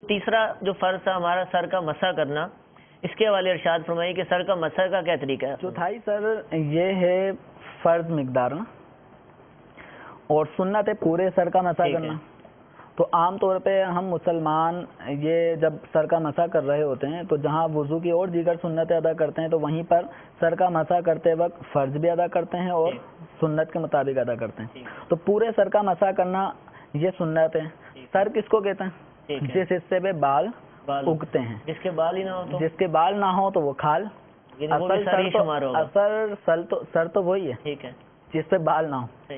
تیسرا جو فرض تھا ہمارا سر کا مسح کرنا، اس کے حوالے ارشاد فرمائیے کہ سر کا مسح کا کیا طریقہ ہے؟ چوتھائی سر یہ ہے فرض مقدار اور سنت ہے پورے سر کا مسح کرنا. تو عام طور پہ ہم مسلمان یہ جب سر کا مسح کر رہے ہوتے ہیں تو جہاں وضو کی اور دیگر سنتیں ادا کرتے ہیں تو وہیں پر سر کا مسح کرتے وقت فرض بھی ادا کرتے ہیں اور سنت کے مطابق ادا کرتے ہیں. تو پورے سر کا مسح کرنا یہ سنت ہے. سر کس کو کہتے ہیں؟ جس حصے پہ بال اگتے ہیں. جس کے بال ہی نہ ہو تو جس کے بال نہ ہو تو وہ کھال. سر تو وہی ہے ٹھیک ہے جس پہ بال نہ ہو.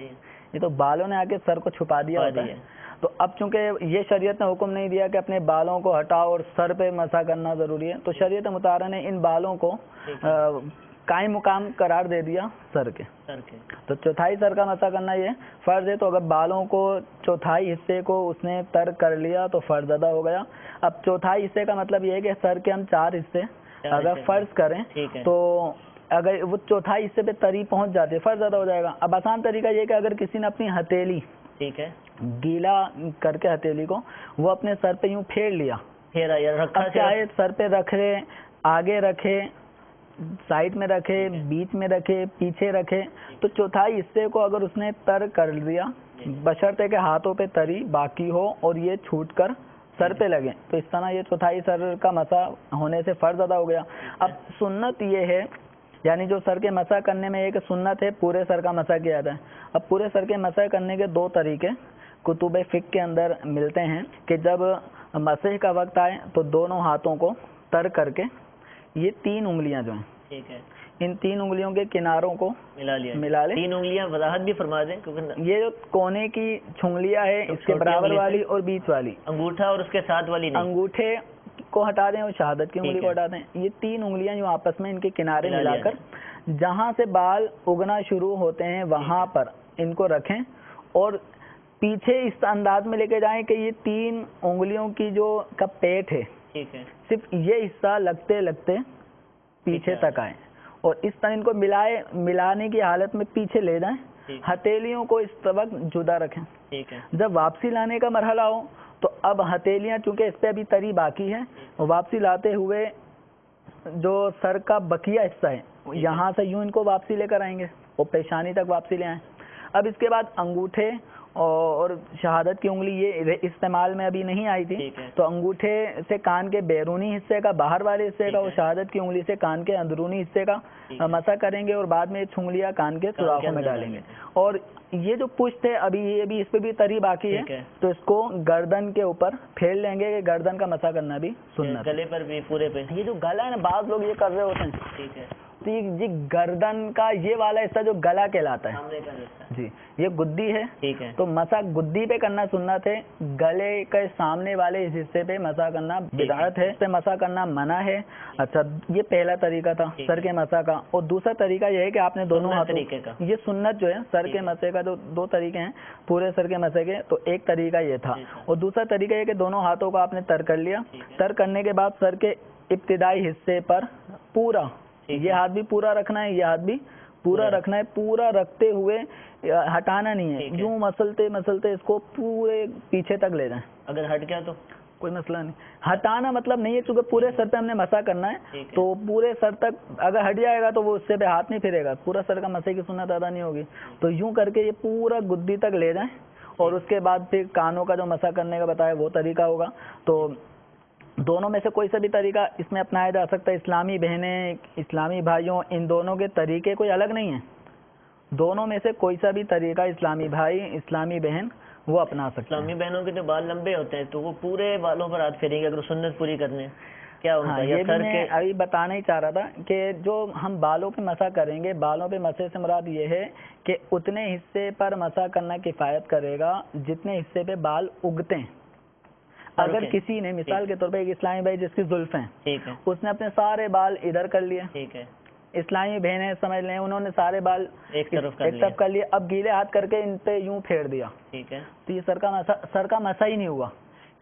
یہ تو بالوں نے آ کے سر کو چھپا دیا ہوتا ہے. تو اب چونکہ یہ شریعت نے حکم نہیں دیا کہ اپنے بالوں کو ہٹاؤ اور سر پہ مسح کرنا ضروری ہے، تو شریعت مطالعہ نے ان بالوں کو قائم مقام قرار دے دیا سر کے. تو چوتھائی سر کا مسح کرنا یہ فرض ہے. تو اگر بالوں کو چوتھائی حصے کو اس نے ترک کر لیا تو فرض ادا ہو گیا. اب چوتھائی حصے کا مطلب یہ ہے کہ سر کے ہم 4 حصے اگر فرض کریں تو اگر وہ چوتھائی حصے پہ تری پہنچ جاتے فرض ادا ہو جائے گا. اب آسان طریقہ یہ کہ اگر کسی نے اپنی ہتھیلی گیلا کر کے ہتھیلی کو وہ اپنے سر پہ یوں پھیر لیا، چاہے سر پہ رکھے، آگے رکھے، سائڈ میں رکھے، بیچ میں رکھے، پیچھے رکھے، تو چوتھائی حصے کو اگر اس نے تر کر دیا بشرطے کہ ہاتھوں پہ تری باقی ہو اور یہ چھوٹ کر سر پہ لگے، تو اس طرح یہ چوتھائی سر کا مسح ہونے سے فرض ادا ہو گیا. اب سنت یہ ہے، یعنی جو سر کے مسح کرنے میں ایک سنت ہے پورے سر کا مسح کیا جاتا ہے. اب پورے سر کے مسح کرنے کے 2 طریقے کتب فقہ کے اندر ملتے ہیں کہ جب مسح کا وقت آئے تو دونوں ہاتھوں کو تر کر کے یہ 3 انگلیاں جو ہیں ان 3 انگلیوں کے کناروں کو ملا لیں. 3 انگلیاں وضاحت بھی فرما دیں کیونکہ یہ جو کونے کی چھنگلیاں ہے اس کے برابر والی اور بیچ والی، انگوٹھا اور اس کے ساتھ والی نہیں، انگوٹھے کو ہٹا دیں اور شہادت کی انگلی کو ہٹا دیں. یہ 3 انگلیاں جو آپس میں ان کے کنارے ملا کر جہاں سے بال اگنا شروع ہوتے ہیں وہاں پر ان کو رکھیں اور پیچھے اس انداز میں لے کے جائیں کہ یہ 3 انگلیوں کی جو کا پیٹ ہے صرف یہ حصہ لگتے لگتے پیچھے تک آئے اور اس طرح ان کو ملانے کی حالت میں پیچھے لے جائیں. ہتھیلیوں کو اس وقت جدا رکھیں. جب واپسی لانے کا مرحلہ ہو تو اب ہتھیلیاں چونکہ اس پہ ابھی تری باقی ہے، واپسی لاتے ہوئے جو سر کا بقیہ حصہ ہے یہاں سے یوں ان کو واپسی لے کر آئیں گے اور پیشانی تک واپسی لے آئیں. اب اس کے بعد انگوٹھے اور شہادت کی انگلی یہ استعمال میں ابھی نہیں آئی تھی، تو انگوٹھے سے کان کے بیرونی حصے کا، باہر والے حصے کا، اور شہادت کی انگلی سے کان کے اندرونی حصے کا مسح کریں گے اور بعد میں چھنگلیاں کان کے سوراخوں میں ڈالیں گے. اور یہ جو پشت ہے ابھی اس پہ بھی تری باقی ہے تو اس کو گردن کے اوپر پھیر لیں گے کہ گردن کا مسح کرنا بھی سنت. گلے پر بھی پورے پہ یہ جو گلا ہے نا بعض لوگ یہ کر رہے ہوتے ہیں تو یہ گردن کا یہ والا حصہ جو گلا کہلاتا ہے جی یہ گدی ہے، تو مسح گدی پہ کرنا سنت ہے. گلے کے سامنے والے اس حصے پہ مسح کرنا بدعت ہے، اس پہ مسح کرنا منع ہے. اچھا یہ پہلا طریقہ تھا سر کے مسح کا. اور دوسرا طریقہ یہ ہے کہ آپ نے دونوں ہاتھوں یہ سنت جو ہے سر کے مسح کا جو 2 طریقے ہیں پورے سر کے مسح کے، تو ایک طریقہ یہ تھا اور دوسرا طریقہ یہ کہ دونوں ہاتھوں کو آپ نے تر کر لیا. تر کرنے کے بعد سر کے ابتدائی حصے پر پورا یہ ہاتھ بھی پورا رکھنا ہے، یہ ہاتھ بھی پورا رکھنا ہے. پورا رکھتے ہوئے ہٹانا نہیں ہے، یوں مسلتے اس کو پورے پیچھے تک لے جائیں. اگر ہٹ گیا تو کوئی مسئلہ نہیں. ہٹانا مطلب نہیں ہے کیونکہ پورے سر پہ ہم نے مسح کرنا ہے تو پورے سر تک اگر ہٹ جائے گا تو وہ اس سے پہ ہاتھ نہیں پھرے گا، پورا سر کا مسح کی سنت ادا نہیں ہوگی. تو یوں کر کے یہ پورا گدی تک لے جائیں اور اس کے بعد پھر کانوں کا جو مسح کرنے کا بتایا وہ طریقہ ہوگا. تو دونوں میں سے کوئی سا بھی طریقہ اس میں اپنایا جا سکتا ہے. اسلامی بہنیں، اسلامی بھائیوں، ان دونوں کے طریقے کوئی الگ نہیں ہیں. دونوں میں سے کوئی سا بھی طریقہ اسلامی بھائی، اسلامی بہن وہ اپنا سکتے ہیں. اسلامی بہنوں کے جو بال لمبے ہوتے ہیں تو وہ پورے بالوں پر ہاتھ پھیریں گے اگر سنت پوری کرنے کیا ہوتا ہے؟ یہ میں ابھی بتانا ہی چاہ رہا تھا کہ جو ہم بالوں پہ مسح کریں گے، بالوں پہ مسح سے مراد یہ ہے کہ اتنے حصے پر مسح کرنا کفایت کرے گا جتنے حصے پہ بال اگتے ہیں. اگر کسی نے مثال کے طور پہ ایک اسلامی بھائی جس کی زلف ہیں اس نے اپنے سارے بال ادھر کر لیے، اسلامی بہنیں سمجھ لیں انہوں نے سارے بال ایک طرف کر لیے، اب گیلے ہاتھ کر کے ان پہ یوں پھیر دیا تو یہ سر کا مسح ہی نہیں ہوا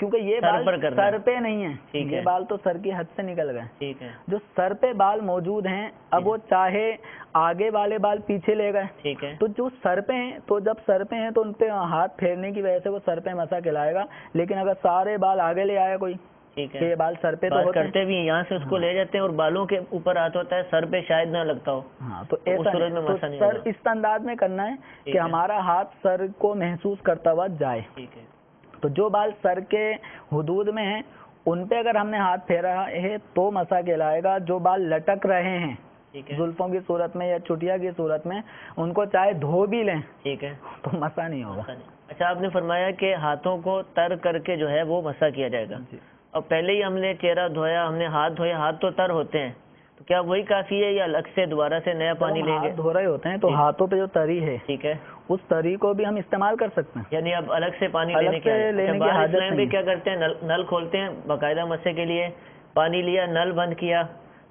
کیونکہ یہ سر بال پر کرنا سر پہ نہیں ہے، ٹھیک یہ ہے، بال تو سر کی حد سے نکل گئے. ٹھیک ہے، جو سر پہ بال موجود ہیں اب وہ چاہے آگے والے بال پیچھے لے گئے، ٹھیک ہے، تو جو سر پہ ہیں تو جب سر پہ ہیں تو ان پہ ہاتھ پھیرنے کی وجہ سے وہ سر پہ مسا کہلائے گا. لیکن اگر سارے بال آگے لے آیا کوئی ٹھیک کہ ہے. یہ بال سر پہ تو بات ہوتے کرتے بھی ہیں، یہاں سے اس کو لے جاتے ہیں اور بالوں کے اوپر ہاتھ ہوتا ہے، سر پہ شاید نہ لگتا ہو. ہاں تو اس ایسا صورت میں تو مسا نہیں سر ہوگا. اس انداز میں کرنا ہے ٹھیک کہ ہے. ہمارا ہاتھ سر کو محسوس کرتا ہوا جائے. ٹھیک ہے، تو جو بال سر کے حدود میں ہیں ان پہ اگر ہم نے ہاتھ پھیرا ہے تو مسا کہلائے گا. جو بال لٹک رہے ہیں ٹھیک ہے، زلفوں کی صورت میں یا چٹیا کی صورت میں ان کو چاہے دھو بھی لیں ٹھیک ہے، تو مسا نہیں ہوگا. مسا نہیں. اچھا، آپ نے فرمایا کہ ہاتھوں کو تر کر کے جو ہے وہ مسا کیا جائے گا. جی. اور پہلے ہی ہم نے چہرہ دھویا، ہم نے ہاتھ دھویا، ہاتھ تو تر ہوتے ہیں، تو کیا وہی کافی ہے یا الگ سے دوبارہ سے نیا پانی لیں گے؟ ہاتھ دھو رہے ہوتے ہیں تو جی. ہاتھوں پہ جو تری ہے ٹھیک ہے، اس تری کو بھی ہم استعمال کر سکتے ہیں. یعنی اب الگ سے پانی الگ لینے کی سے حاجت. لینے اچھا، کی بعض حاجت اسلام بھی نہیں. کیا کرتے ہیں، نل کھولتے ہیں باقاعدہ مسے کے لیے، پانی لیا، نل بند کیا،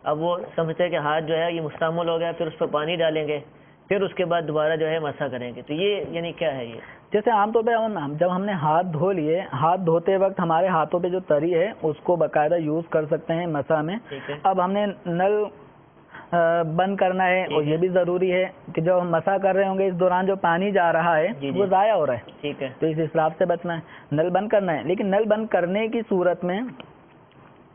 اب وہ سمجھتے ہیں کہ ہاتھ جو ہے یہ مستعمل ہو گیا، پھر اس پہ پانی ڈالیں گے، پھر اس کے بعد دوبارہ جو ہے مسا کریں گے. تو یہ یعنی کیا ہے یہ؟ جیسے عام طور پہ جب ہم نے ہاتھ دھو لیے، ہاتھ دھوتے وقت ہمارے ہاتھوں پہ جو تری ہے اس کو باقاعدہ یوز کر سکتے ہیں مسا میں. ٹھیک ہے، اب ہم نے نل بند کرنا ہے اور یہ بھی ضروری ہے کہ جب ہم مسا کر رہے ہوں گے اس دوران جو پانی جا رہا ہے وہ ضائع ہو رہا ہے. ٹھیک ہے، تو اس اسراف سے بچنا ہے، نل بند کرنا ہے. لیکن نل بند کرنے کی صورت میں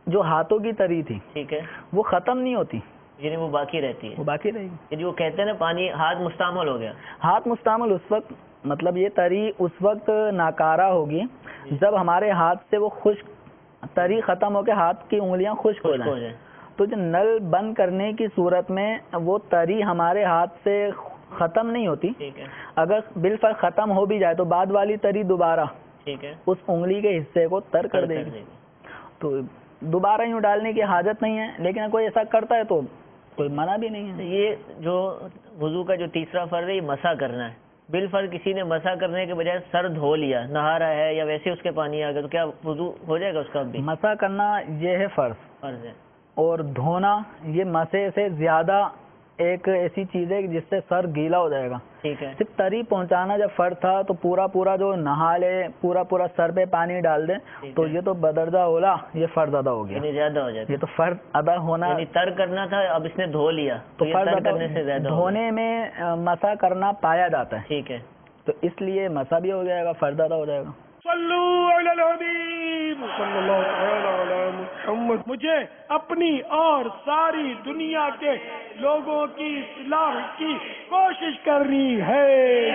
جو ہاتھوں کی تری تھی ٹھیک ہے، وہ ختم نہیں ہوتی، یعنی وہ باقی رہتی ہے. وہ باقی رہے گی. یعنی وہ کہتے ہیں نا پانی ہاتھ مستعمل ہو گیا. ہاتھ مستعمل اس وقت، مطلب یہ تری اس وقت ناکارہ ہوگی جب ہمارے ہاتھ سے وہ خشک تری ختم ہو کے ہاتھ کی انگلیاں خشک ہو جائیں. تو جو نل بند کرنے کی صورت میں وہ تری ہمارے ہاتھ سے ختم نہیں ہوتی. ٹھیک ہے، اگر بالفعل ختم ہو بھی جائے تو بعد والی تری دوبارہ ٹھیک ہے، اس انگلی کے حصے کو تر کر دے گی. تو دوبارہ یوں ڈالنے کی حاجت نہیں ہے، لیکن کوئی ایسا کرتا ہے تو کوئی منع بھی نہیں ہے. یہ جو وضو کا جو تیسرا فرض ہے یہ مسا کرنا ہے. بالفرض کسی نے مسا کرنے کے بجائے سر دھو لیا، نہا رہا ہے یا ویسے اس کے پانی آ گیا، تو کیا وضو ہو جائے گا اس کا بھی؟ مسا کرنا یہ ہے فرض ہے، اور دھونا یہ مسے سے زیادہ ایک ایسی چیز ہے جس سے سر گیلا ہو جائے گا. ٹھیک ہے، صرف تری پہنچانا جب فرض تھا تو پورا جو نہا لے، پورا سر پہ پانی ڈال دے تو یہ تو بدرجہ اولا یہ فرض ادا ہو گیا، یعنی زیادہ ہو جاتا. یہ تو فرض ادا ہونا، یعنی تر کرنا تھا، اب اس نے دھو لیا تو یہ تر کرنے سے زیادہ ہو گیا. دھونے میں مسا کرنا پایا جاتا ہے، ٹھیک ہے، تو اس لیے مسا بھی ہو جائے گا، فرض ادا ہو جائے گا. صلو علی الحبیب صلی اللہ تعالی علی محمد. مجھے اپنی اور ساری دنیا کے لوگوں کی اصلاح کی کوشش کرنی ہے.